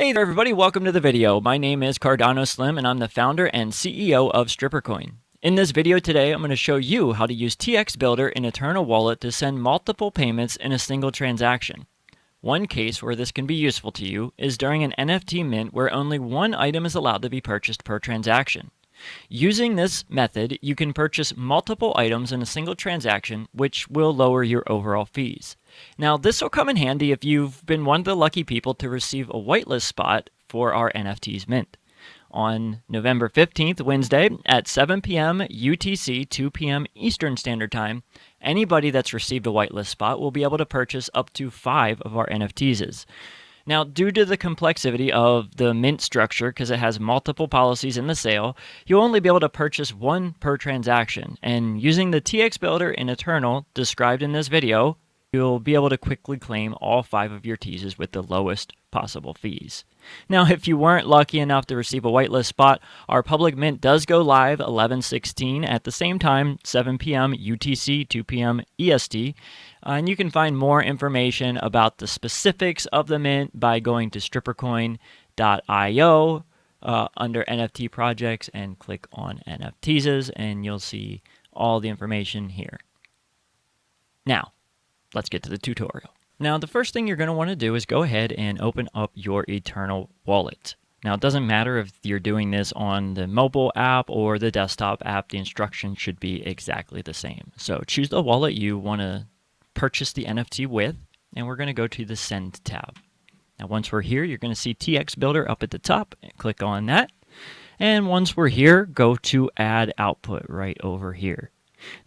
Hey there everybody, welcome to the video. My name is Cardano Slim and I'm the founder and CEO of StripperCoin. In this video today, I'm going to show you how to use txBuilder in Eternl Wallet to send multiple payments in a single transaction. One case where this can be useful to you is during an NFT mint where only one item is allowed to be purchased per transaction. Using this method, you can purchase multiple items in a single transaction, which will lower your overall fees. Now, this will come in handy if you've been one of the lucky people to receive a whitelist spot for our NFTs mint. On November 15th, Wednesday, at 7 p.m. UTC, 2 p.m. Eastern Standard Time, anybody that's received a whitelist spot will be able to purchase up to 5 of our NFTeases. Now, due to the complexity of the mint structure, because it has multiple policies in the sale, you'll only be able to purchase one per transaction. And using the txBuilder in Eternl described in this video, you'll be able to quickly claim all 5 of your teases with the lowest possible fees. Now, if you weren't lucky enough to receive a whitelist spot, our public mint does go live 11/16 at the same time, 7 p.m. UTC, 2 p.m. EST. And you can find more information about the specifics of the mint by going to strippercoin.io under NFT projects and click on NFTeases, and you'll see all the information here. Now, let's get to the tutorial. Now, the first thing you're going to want to do is go ahead and open up your Eternl Wallet. Now, it doesn't matter if you're doing this on the mobile app or the desktop app, the instructions should be exactly the same. So choose the wallet you want to purchase the NFT with, and we're going to go to the Send tab. Now, once we're here, you're going to see txBuilder up at the top. Click on that. And once we're here, go to Add Output right over here.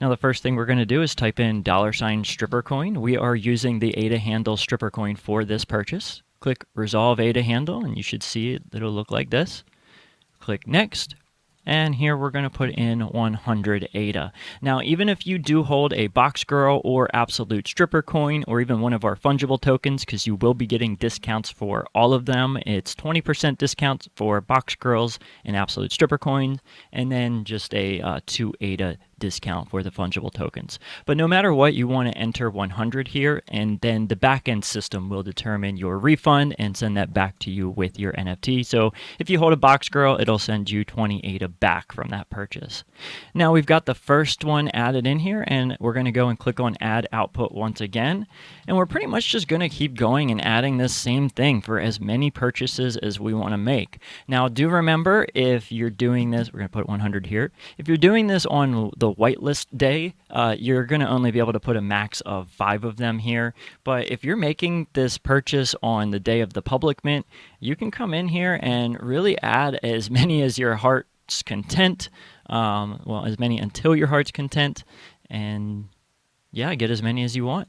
Now, the first thing we're going to do is type in $StripperCoin. We are using the ADA handle StripperCoin for this purchase. Click Resolve ADA handle, and you should see it. It'll look like this. Click Next. And here we're going to put in 100 ADA. Now, even if you do hold a Box Girl or Absolute Stripper Coin or even one of our fungible tokens, because you will be getting discounts for all of them, it's 20% discounts for Box Girls and Absolute Stripper Coins, and then just a 2 ADA discount for the fungible tokens. But no matter what, you want to enter 100 here, and then the backend system will determine your refund and send that back to you with your NFT. So if you hold a Box Girl, it'll send you 20 ADA back from that purchase. Now we've got the first one added in here, and we're going to go and click on Add Output once again, and we're pretty much just going to keep going and adding this same thing for as many purchases as we want to make. Now, do remember, if you're doing this, we're going to put 100 here. If you're doing this on the whitelist day, you're going to only be able to put a max of 5 of them here. But if you're making this purchase on the day of the public mint, you can come in here and really add as many as your heart's content, as many until your heart's content, and yeah, get as many as you want.